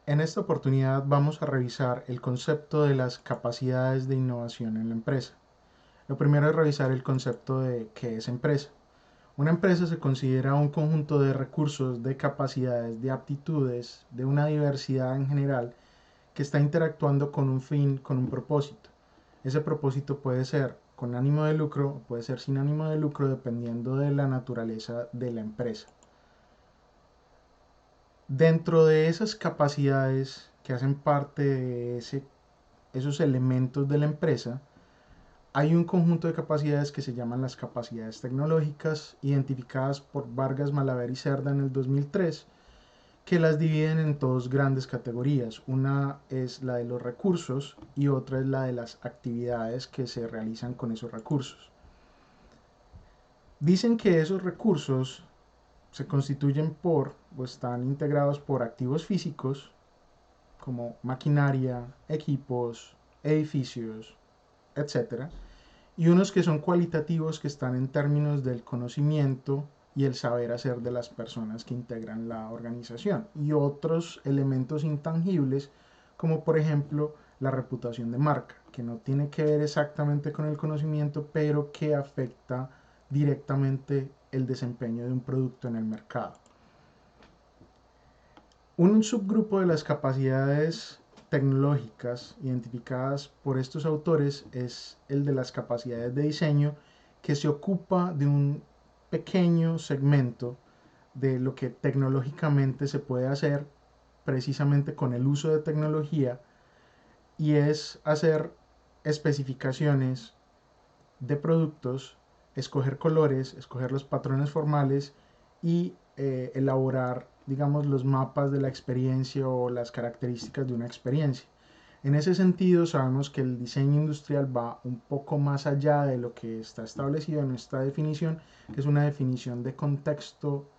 En esta oportunidad vamos a revisar el concepto de las capacidades de innovación en la empresa. Lo primero es revisar el concepto de qué es empresa. Una empresa se considera un conjunto de recursos, de capacidades, de aptitudes, de una diversidad en general que está interactuando con un fin, con un propósito. Ese propósito puede ser con ánimo de lucro, puede ser sin ánimo de lucro, dependiendo de la naturaleza de la empresa. Dentro de esas capacidades que hacen parte de esos elementos de la empresa, hay un conjunto de capacidades que se llaman las capacidades tecnológicas, identificadas por Vargas, Malaver y Cerda en el 2003, que las dividen en dos grandes categorías. Una es la de los recursos y otra es la de las actividades que se realizan con esos recursos. Dicen que esos recursos se constituyen por o están integrados por activos físicos como maquinaria, equipos, edificios, etcétera, y unos que son cualitativos, que están en términos del conocimiento y el saber hacer de las personas que integran la organización, y otros elementos intangibles como por ejemplo la reputación de marca, que no tiene que ver exactamente con el conocimiento, pero que afecta directamente el desempeño de un producto en el mercado. Un subgrupo de las capacidades tecnológicas identificadas por estos autores es el de las capacidades de diseño, que se ocupa de un pequeño segmento de lo que tecnológicamente se puede hacer precisamente con el uso de tecnología, y es hacer especificaciones de productos, escoger colores, escoger los patrones formales y elaborar, digamos, los mapas de la experiencia o las características de una experiencia. En ese sentido, sabemos que el diseño industrial va un poco más allá de lo que está establecido en esta definición, que es una definición de contexto,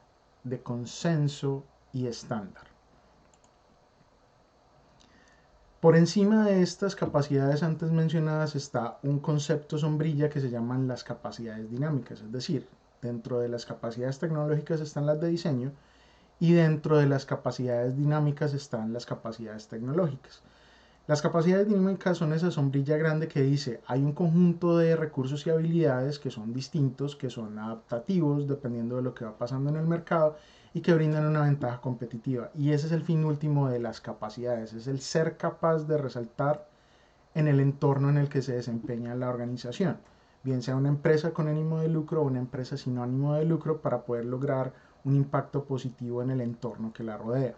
de consenso y estándar. Por encima de estas capacidades antes mencionadas está un concepto sombrilla que se llaman las capacidades dinámicas, es decir, dentro de las capacidades tecnológicas están las de diseño y dentro de las capacidades dinámicas están las capacidades tecnológicas. Las capacidades dinámicas son esa sombrilla grande que dice hay un conjunto de recursos y habilidades que son distintos, que son adaptativos dependiendo de lo que va pasando en el mercado y que brindan una ventaja competitiva. Y ese es el fin último de las capacidades, es el ser capaz de resaltar en el entorno en el que se desempeña la organización, bien sea una empresa con ánimo de lucro o una empresa sin ánimo de lucro, para poder lograr un impacto positivo en el entorno que la rodea.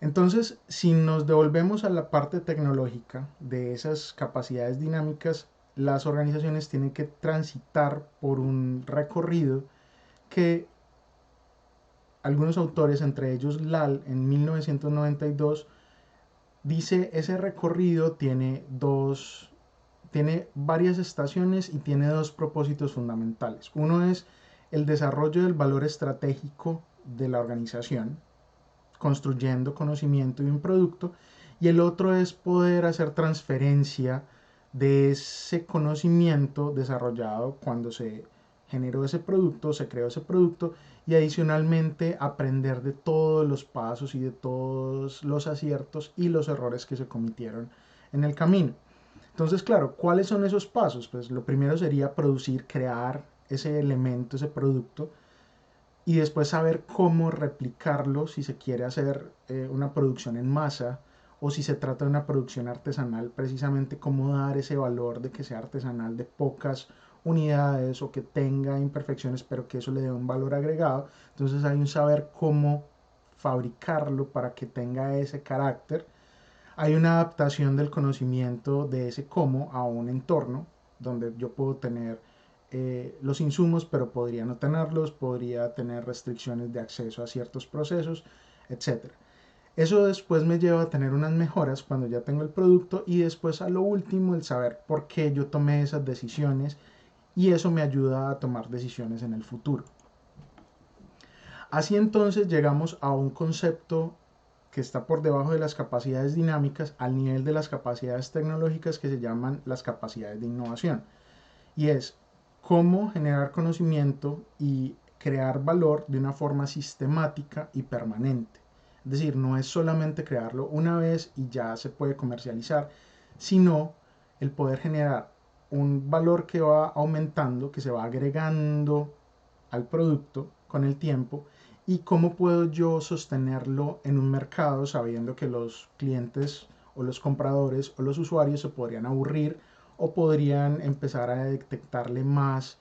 Entonces, si nos devolvemos a la parte tecnológica de esas capacidades dinámicas, las organizaciones tienen que transitar por un recorrido que algunos autores, entre ellos Lal en 1992, dice ese recorrido tiene varias estaciones y tiene dos propósitos fundamentales. Uno es el desarrollo del valor estratégico de la organización, construyendo conocimiento de un producto, y el otro es poder hacer transferencia de ese conocimiento desarrollado cuando se generó ese producto, se creó ese producto, y adicionalmente aprender de todos los pasos y de todos los aciertos y los errores que se cometieron en el camino. Entonces, claro, ¿cuáles son esos pasos? Pues lo primero sería producir, crear ese elemento, ese producto, y después saber cómo replicarlo si se quiere hacer una producción en masa o si se trata de una producción artesanal, precisamente cómo dar ese valor de que sea artesanal, de pocas unidades o que tenga imperfecciones, pero que eso le dé un valor agregado. Entonces hay un saber cómo fabricarlo para que tenga ese carácter. Hay una adaptación del conocimiento de ese cómo a un entorno donde yo puedo tener los insumos, pero podría no tenerlos, podría tener restricciones de acceso a ciertos procesos, etcétera. Eso después me lleva a tener unas mejoras cuando ya tengo el producto, y después a lo último el saber por qué yo tomé esas decisiones, y eso me ayuda a tomar decisiones en el futuro. Así entonces llegamos a un concepto que está por debajo de las capacidades dinámicas, al nivel de las capacidades tecnológicas, que se llaman las capacidades de innovación. Y es cómo generar conocimiento y crear valor de una forma sistemática y permanente. Es decir, no es solamente crearlo una vez y ya se puede comercializar, sino el poder generar un valor que va aumentando, que se va agregando al producto con el tiempo, y cómo puedo yo sostenerlo en un mercado sabiendo que los clientes o los compradores o los usuarios se podrían aburrir o podrían empezar a detectarle más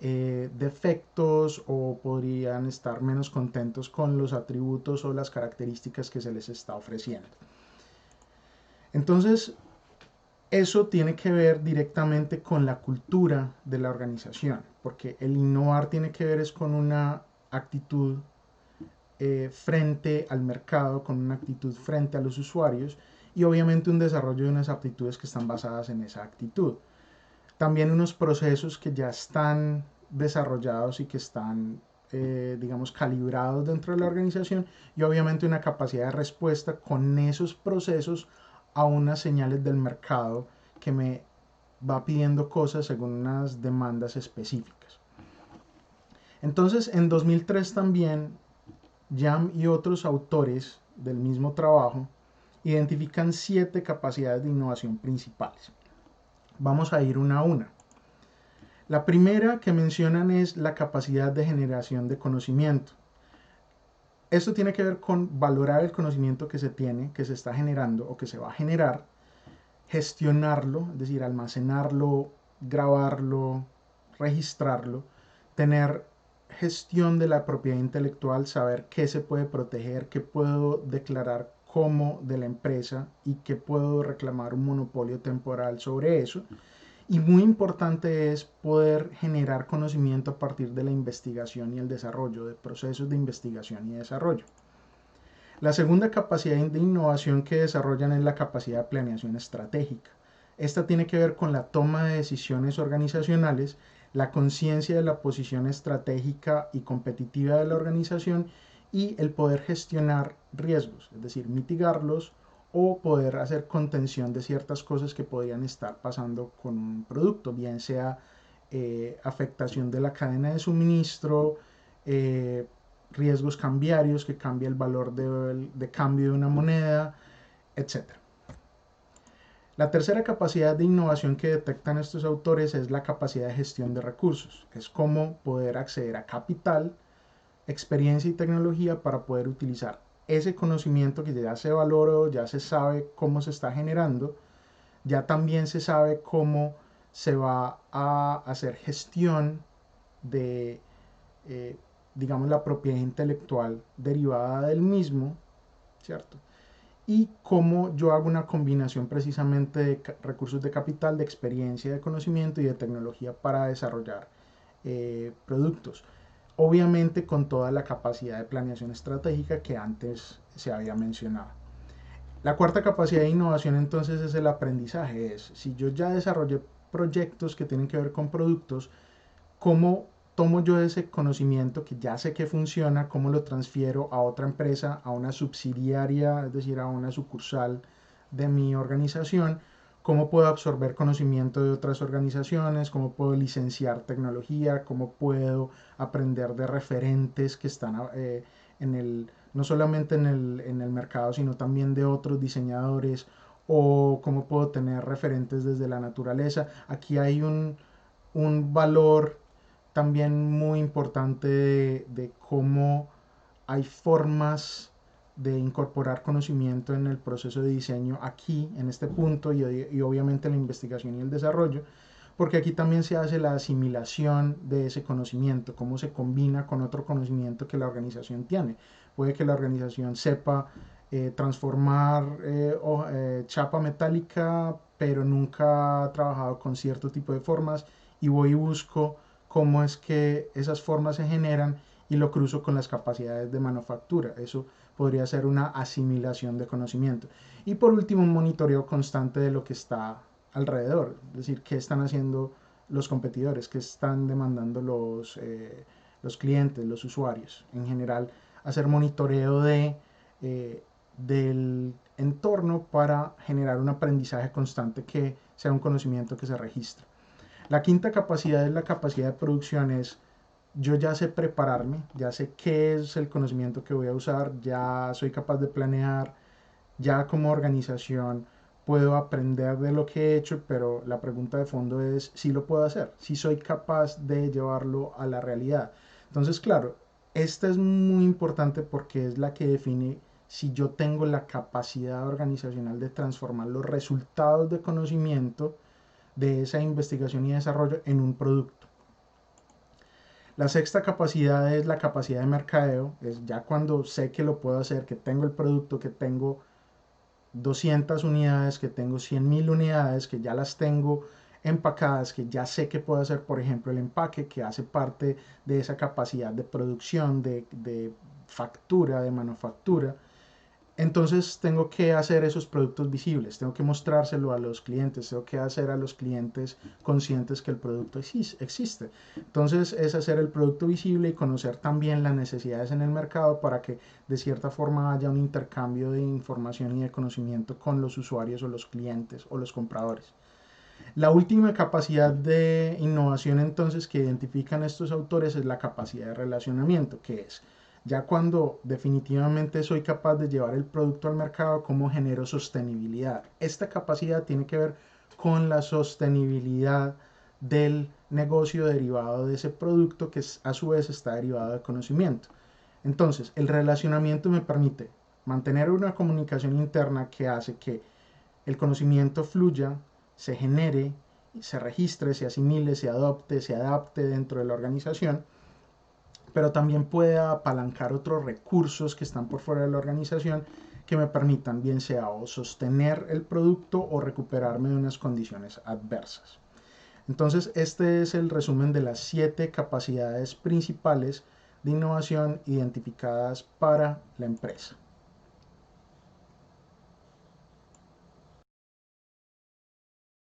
defectos o podrían estar menos contentos con los atributos o las características que se les está ofreciendo. Entonces, eso tiene que ver directamente con la cultura de la organización, porque el innovar tiene que ver es con una actitud frente al mercado, con una actitud frente a los usuarios y obviamente un desarrollo de unas aptitudes que están basadas en esa actitud. También unos procesos que ya están desarrollados y que están, digamos, calibrados dentro de la organización y obviamente una capacidad de respuesta con esos procesos a unas señales del mercado que me va pidiendo cosas según unas demandas específicas. Entonces, en 2003 también, Jam y otros autores del mismo trabajo identifican 7 capacidades de innovación principales. Vamos a ir una a una. La primera que mencionan es la capacidad de generación de conocimiento. Esto tiene que ver con valorar el conocimiento que se tiene, que se está generando o que se va a generar, gestionarlo, es decir, almacenarlo, grabarlo, registrarlo, tener gestión de la propiedad intelectual, saber qué se puede proteger, qué puedo declarar como de la empresa y qué puedo reclamar un monopolio temporal sobre eso. Y muy importante es poder generar conocimiento a partir de la investigación y el desarrollo, de procesos de investigación y desarrollo. La segunda capacidad de innovación que desarrollan es la capacidad de planeación estratégica. Esta tiene que ver con la toma de decisiones organizacionales, la conciencia de la posición estratégica y competitiva de la organización y el poder gestionar riesgos, es decir, mitigarlos o poder hacer contención de ciertas cosas que podrían estar pasando con un producto, bien sea afectación de la cadena de suministro, riesgos cambiarios, que cambia el valor de cambio de una moneda, etc. La tercera capacidad de innovación que detectan estos autores es la capacidad de gestión de recursos. Es cómo poder acceder a capital, experiencia y tecnología para poder utilizar ese conocimiento que ya se valoró, ya se sabe cómo se está generando, ya también se sabe cómo se va a hacer gestión de, digamos, la propiedad intelectual derivada del mismo, ¿cierto? Y cómo yo hago una combinación precisamente de recursos de capital, de experiencia, de conocimiento y de tecnología para desarrollar productos. Obviamente con toda la capacidad de planeación estratégica que antes se había mencionado. La cuarta capacidad de innovación entonces es el aprendizaje. Es si yo ya desarrollé proyectos que tienen que ver con productos, ¿cómo tomo yo ese conocimiento que ya sé que funciona, cómo lo transfiero a otra empresa, a una subsidiaria, es decir, a una sucursal de mi organización? ¿Cómo puedo absorber conocimiento de otras organizaciones? ¿Cómo puedo licenciar tecnología? ¿Cómo puedo aprender de referentes que están no solamente en el mercado, sino también de otros diseñadores? ¿O cómo puedo tener referentes desde la naturaleza? Aquí hay un valor también muy importante de cómo hay formas de incorporar conocimiento en el proceso de diseño aquí, en este punto, y obviamente la investigación y el desarrollo, porque aquí también se hace la asimilación de ese conocimiento, cómo se combina con otro conocimiento que la organización tiene. Puede que la organización sepa transformar chapa metálica, pero nunca ha trabajado con cierto tipo de formas, y voy y busco cómo es que esas formas se generan y lo cruzo con las capacidades de manufactura. Eso podría ser una asimilación de conocimiento. Y por último, un monitoreo constante de lo que está alrededor, es decir, qué están haciendo los competidores, qué están demandando los clientes, los usuarios. En general, hacer monitoreo del entorno para generar un aprendizaje constante que sea un conocimiento que se registre. La quinta capacidad es la capacidad de producción. Es yo ya sé prepararme, ya sé qué es el conocimiento que voy a usar, ya soy capaz de planear, ya como organización puedo aprender de lo que he hecho, pero la pregunta de fondo es si lo puedo hacer, si soy capaz de llevarlo a la realidad. Entonces, claro, esta es muy importante porque es la que define si yo tengo la capacidad organizacional de transformar los resultados de conocimiento de esa investigación y desarrollo en un producto. La sexta capacidad es la capacidad de mercadeo, es ya cuando sé que lo puedo hacer, que tengo el producto, que tengo 200 unidades, que tengo 100.000 unidades, que ya las tengo empacadas, que ya sé que puedo hacer, por ejemplo, el empaque, que hace parte de esa capacidad de producción, de factura, de manufactura. Entonces tengo que hacer esos productos visibles, tengo que mostrárselo a los clientes, tengo que hacer a los clientes conscientes que el producto existe. Entonces es hacer el producto visible y conocer también las necesidades en el mercado para que de cierta forma haya un intercambio de información y de conocimiento con los usuarios o los clientes o los compradores. La última capacidad de innovación entonces que identifican estos autores es la capacidad de relacionamiento, que es ya cuando definitivamente soy capaz de llevar el producto al mercado, cómo genero sostenibilidad. Esta capacidad tiene que ver con la sostenibilidad del negocio derivado de ese producto que a su vez está derivado de conocimiento. Entonces, el relacionamiento me permite mantener una comunicación interna que hace que el conocimiento fluya, se genere, se registre, se asimile, se adopte, se adapte dentro de la organización, pero también pueda apalancar otros recursos que están por fuera de la organización que me permitan bien sea o sostener el producto o recuperarme de unas condiciones adversas. Entonces, este es el resumen de las 7 capacidades principales de innovación identificadas para la empresa.